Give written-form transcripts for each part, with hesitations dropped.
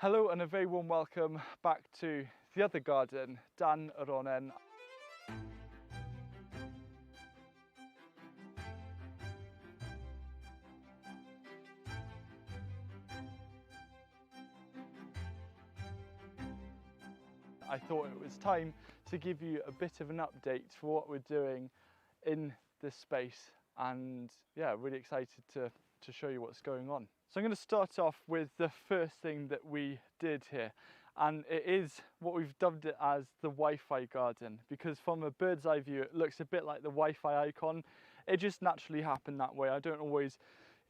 Hello and a very warm welcome back to the other garden, Dan Ronen. I thought it was time to give you a bit of an update for what we're doing in this space, and yeah, really excited to show you what's going on. So I'm going to start off with the first thing that we did here, and it is what we've dubbed it as the Wi-Fi garden, because from a bird's eye view it looks a bit like the Wi-Fi icon. It just naturally happened that way. I don't always,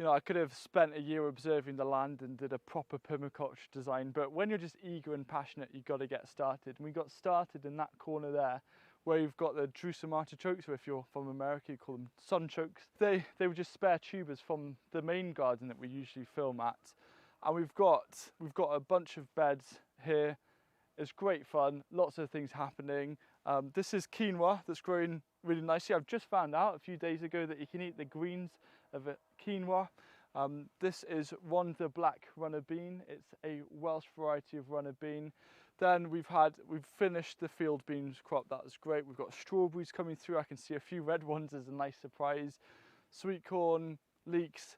I could have spent a year observing the land and did a proper permaculture design, but when you're just eager and passionate, you've got to get started. And we got started in that corner there where you've got the Jerusalem artichokes, or if you're from America you call them sunchokes. They were just spare tubers from the main garden that we usually film at. And we've got a bunch of beds here. It's great fun, lots of things happening. This is quinoa that's growing really nicely. I've just found out a few days ago that you can eat the greens of a quinoa. This is the black runner bean. It's a Welsh variety of runner bean. Then we've finished the field beans crop. That was great. We've got strawberries coming through. I can see a few red ones as a nice surprise. Sweet corn, leeks.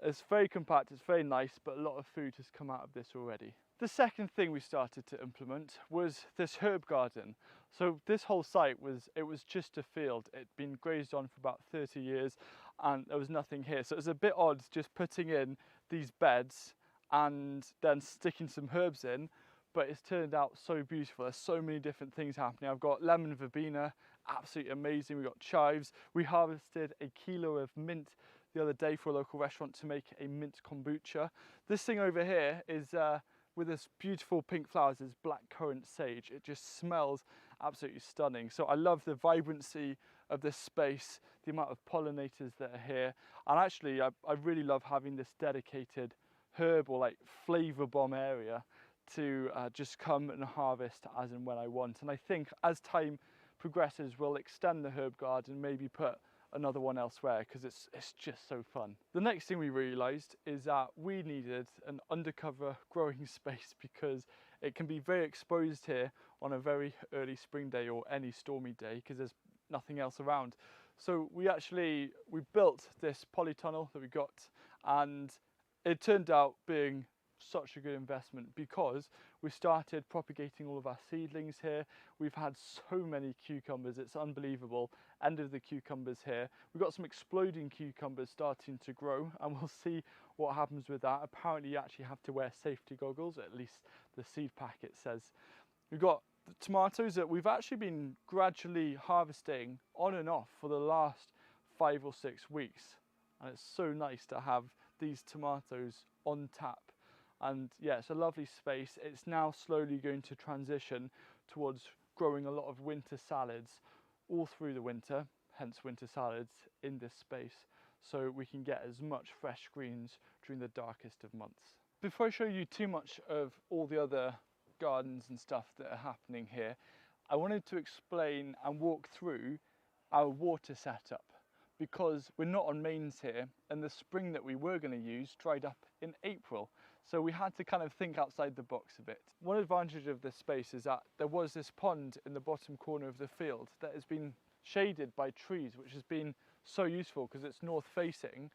It's very compact, it's very nice, but a lot of food has come out of this already. The second thing we started to implement was this herb garden. So this whole site was just a field. It'd been grazed on for about 30 years and there was nothing here. So it was a bit odd just putting in these beds and then sticking some herbs in, but it's turned out so beautiful. There's so many different things happening. I've got lemon verbena, absolutely amazing. We've got chives. We harvested a kilo of mint the other day for a local restaurant to make a mint kombucha. This thing over here is with this beautiful pink flowers, is blackcurrant sage. It just smells absolutely stunning. So I love the vibrancy of this space, the amount of pollinators that are here. And actually, I really love having this dedicated herb or like flavor bomb area to just come and harvest as and when I want. And I think as time progresses, we'll extend the herb garden, maybe put another one elsewhere, because it's just so fun. The next thing we realised is that we needed an undercover growing space, because it can be very exposed here on a very early spring day or any stormy day because there's nothing else around. So we built this polytunnel that we got, and it turned out being such a good investment because we started propagating all of our seedlings here. We've had so many cucumbers, it's unbelievable. End of the cucumbers here. We've got some exploding cucumbers starting to grow, and we'll see what happens with that. Apparently you actually have to wear safety goggles, at least the seed packet says. We've got the tomatoes that we've actually been gradually harvesting on and off for the last 5 or 6 weeks, and it's so nice to have these tomatoes on tap. And yeah, it's a lovely space. It's now slowly going to transition towards growing a lot of winter salads all through the winter, hence winter salads in this space, so we can get as much fresh greens during the darkest of months. Before I show you too much of all the other gardens and stuff that are happening here, I wanted to explain and walk through our water setup, because we're not on mains here, and the spring that we were going to use dried up in April. So we had to kind of think outside the box a bit. One advantage of this space is that there was this pond in the bottom corner of the field that has been shaded by trees, which has been so useful because it's north facing.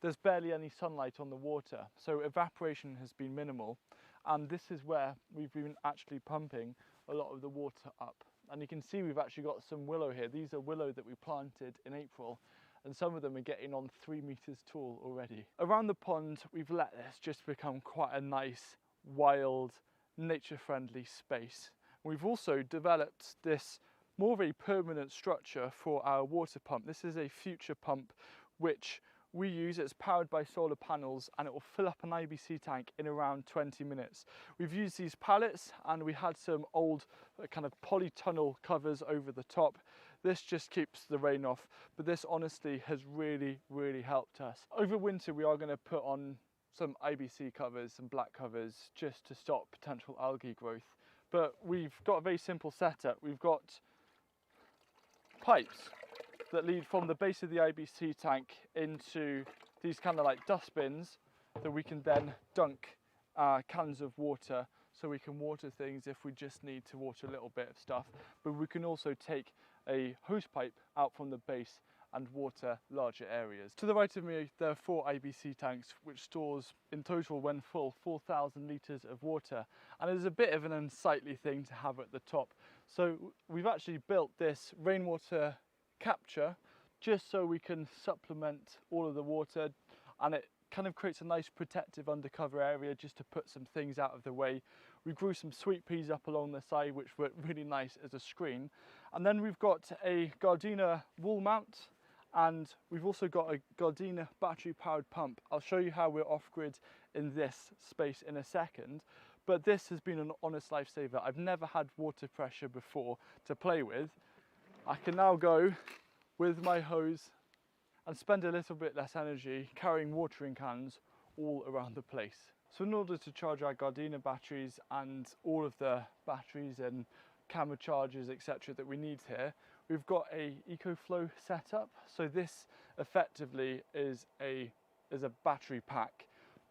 There's barely any sunlight on the water, so evaporation has been minimal. And this is where we've been actually pumping a lot of the water up. And you can see we've actually got some willow here. These are willow that we planted in April, and some of them are getting on 3 meters tall already. Around the pond, we've let this just become quite a nice, wild, nature-friendly space. We've also developed this more of a permanent structure for our water pump. This is a future pump which we use. It's powered by solar panels, and it will fill up an IBC tank in around 20 minutes. We've used these pallets, and we had some old kind of polytunnel covers over the top. This just keeps the rain off, but this honestly has really, really helped us. Over winter, we are going to put on some IBC covers, some black covers, just to stop potential algae growth. But we've got a very simple setup. We've got pipes that lead from the base of the IBC tank into these kind of like dustbins that we can then dunk cans of water so we can water things if we just need to water a little bit of stuff, but we can also take a hose pipe out from the base and water larger areas. To the right of me there are 4 IBC tanks which stores in total, when full, 4,000 litres of water, and it's a bit of an unsightly thing to have at the top. So we've actually built this rainwater capture just so we can supplement all of the water, and it kind of creates a nice protective undercover area just to put some things out of the way. We grew some sweet peas up along the side which were really nice as a screen, and then we've got a Gardena wall mount, and we've also got a Gardena battery powered pump. I'll show you how we're off-grid in this space in a second, but this has been an honest lifesaver. I've never had water pressure before to play with. I can now go with my hose and spend a little bit less energy carrying watering cans all around the place. So in order to charge our Gardena batteries and all of the batteries and camera chargers, etc. that we need here, we've got a EcoFlow setup. So this effectively is a battery pack,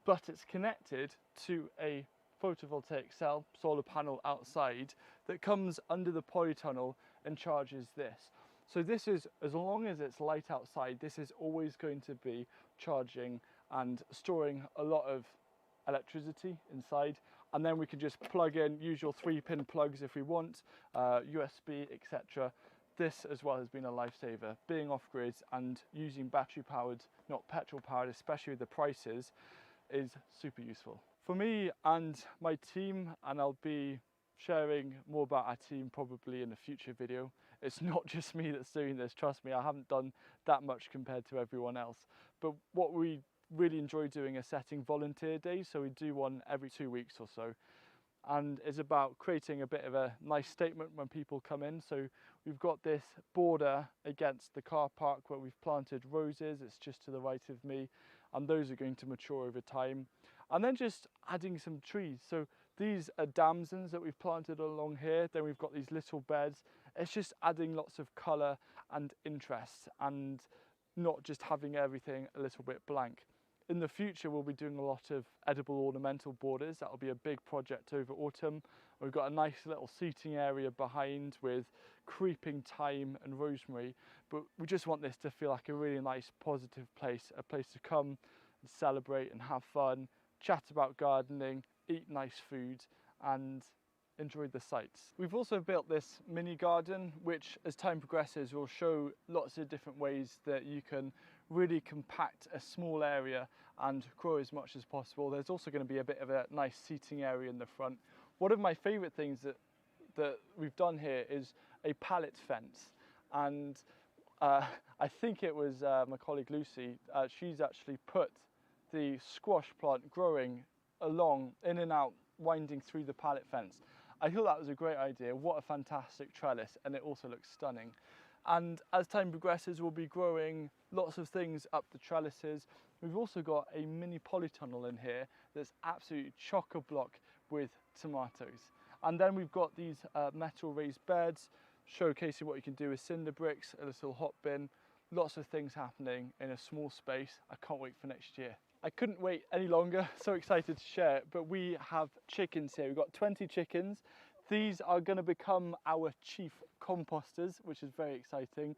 but it's connected to a photovoltaic cell, solar panel outside that comes under the polytunnel and charges this. So this is, as long as it's light outside, this is always going to be charging and storing a lot of electricity inside, and then we can just plug in usual 3-pin plugs if we want, USB, etc. This as well has been a lifesaver. Being off-grid and using battery powered, not petrol powered, especially with the prices, is super useful. For me and my team, and I'll be sharing more about our team probably in a future video. It's not just me that's doing this, trust me, I haven't done that much compared to everyone else. But what we really enjoy doing is setting volunteer days, so we do one every 2 weeks or so. And it's about creating a bit of a nice statement when people come in. So we've got this border against the car park where we've planted roses, it's just to the right of me, and those are going to mature over time. And then just adding some trees. So these are damsons that we've planted along here. Then we've got these little beds. It's just adding lots of colour and interest and not just having everything a little bit blank. In the future, we'll be doing a lot of edible ornamental borders. That'll be a big project over autumn. We've got a nice little seating area behind with creeping thyme and rosemary, but we just want this to feel like a really nice, positive place, a place to come and celebrate and have fun, chat about gardening, eat nice food, and enjoy the sights. We've also built this mini garden, which as time progresses will show lots of different ways that you can really compact a small area and grow as much as possible. There's also going to be a bit of a nice seating area in the front. One of my favourite things that we've done here is a pallet fence, and I think it was my colleague Lucy, she's actually put the squash plant growing along, in and out, winding through the pallet fence. I thought that was a great idea. What a fantastic trellis, and it also looks stunning. And as time progresses, we'll be growing lots of things up the trellises. We've also got a mini polytunnel in here that's absolutely chock-a-block with tomatoes. And then we've got these metal raised beds, showcasing what you can do with cinder bricks, a little hot bin, lots of things happening in a small space. I can't wait for next year. I couldn't wait any longer, so excited to share it, but we have chickens here. We've got 20 chickens. These are going to become our chief composters, which is very exciting.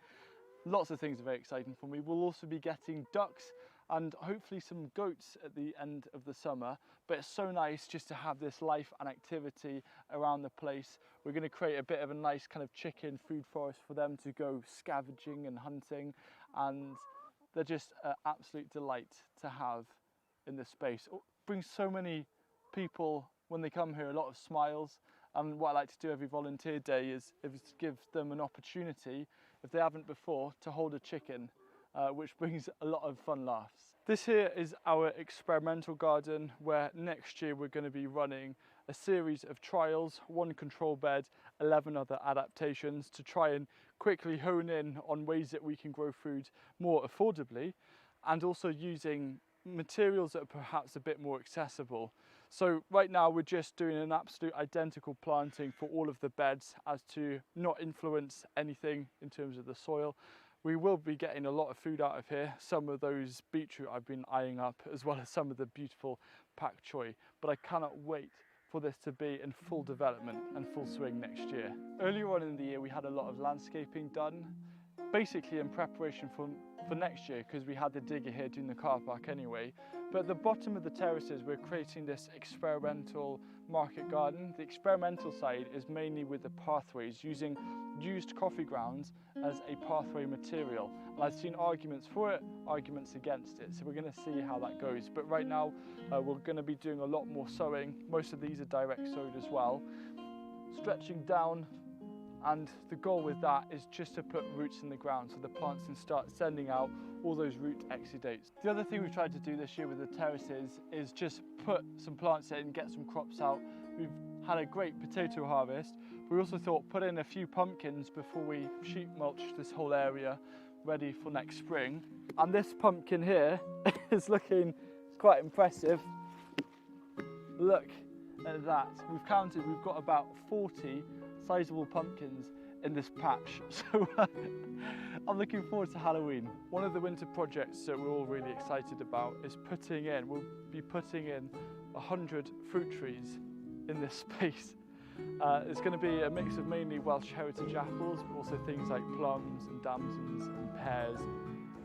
Lots of things are very exciting for me. We'll also be getting ducks and hopefully some goats at the end of the summer, but it's so nice just to have this life and activity around the place. We're going to create a bit of a nice kind of chicken food forest for them to go scavenging and hunting, and they're just an absolute delight to have in this space. It brings so many people when they come here, a lot of smiles. And what I like to do every volunteer day is give them an opportunity, if they haven't before, to hold a chicken, which brings a lot of fun laughs. This here is our experimental garden, where next year we're going to be running a series of trials, 1 control bed, 11 other adaptations, to try and quickly hone in on ways that we can grow food more affordably, and also using materials that are perhaps a bit more accessible. So right now we're just doing an absolute identical planting for all of the beds, as to not influence anything in terms of the soil. We will be getting a lot of food out of here, some of those beetroot I've been eyeing up, as well as some of the beautiful pak choi, but I cannot wait for this to be in full development and full swing next year. Earlier on in the year we had a lot of landscaping done, basically in preparation for next year, because we had the digger here doing the car park anyway. But at the bottom of the terraces we're creating this experimental market garden. The experimental side is mainly with the pathways, using used coffee grounds as a pathway material. And I've seen arguments for it, arguments against it, so we're going to see how that goes. But right now we're going to be doing a lot more sowing. Most of these are direct sowed as well. Stretching down, and the goal with that is just to put roots in the ground so the plants can start sending out all those root exudates. The other thing we've tried to do this year with the terraces is just put some plants in, get some crops out. We've had a great potato harvest. We also thought put in a few pumpkins before we sheet mulch this whole area ready for next spring. And this pumpkin here is looking quite impressive. Look at that. We've counted, we've got about 40 sizable pumpkins in this patch, so I'm looking forward to Halloween. One of the winter projects that we're all really excited about is we'll be putting in 100 fruit trees in this space. It's going to be a mix of mainly Welsh heritage apples, but also things like plums and damsons and pears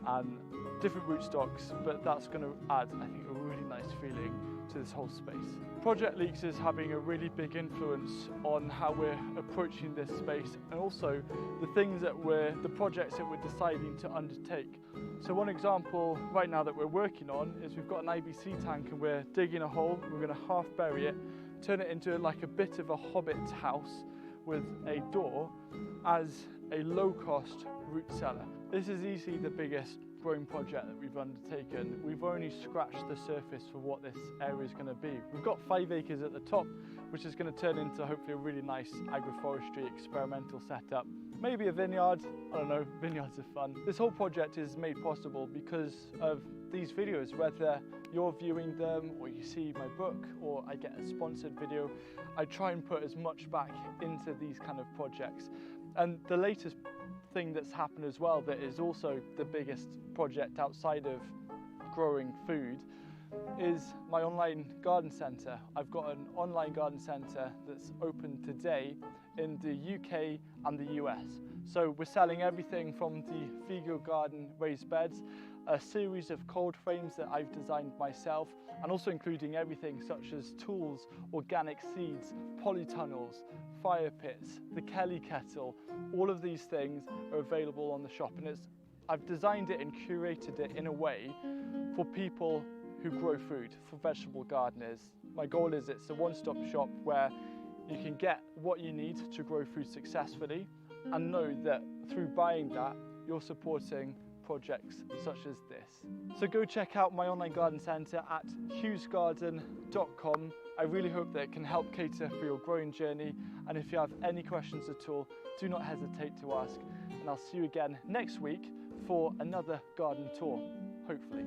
and different rootstocks, but that's going to add, I think, a really nice feeling to this whole space. Project Leeks is having a really big influence on how we're approaching this space, and also the projects that we're deciding to undertake. So one example right now that we're working on is we've got an IBC tank and we're digging a hole. We're going to half bury it, turn it into like a bit of a hobbit house with a door as a low-cost root cellar. This is easily the biggest growing project that we've undertaken. We've only scratched the surface for what this area is going to be. We've got 5 acres at the top, which is going to turn into hopefully a really nice agroforestry experimental setup. Maybe a vineyard, I don't know, vineyards are fun. This whole project is made possible because of these videos, whether you're viewing them or you see my book or I get a sponsored video. I try and put as much back into these kind of projects. And the latest thing that's happened as well, that is also the biggest project outside of growing food, is my online garden centre. I've got an online garden centre that's open today in the UK and the US. So we're selling everything from the Figo Garden raised beds, a series of cold frames that I've designed myself, and also including everything such as tools, organic seeds, polytunnels, fire pits, the Kelly kettle. All of these things are available on the shop, and I've designed it and curated it in a way for people who grow food, for vegetable gardeners. My goal is it's a one-stop shop where you can get what you need to grow food successfully and know that through buying that, you're supporting projects such as this. So go check out my online garden centre at hughesgarden.com. I really hope that it can help cater for your growing journey, and if you have any questions at all, do not hesitate to ask, and I'll see you again next week for another garden tour, hopefully.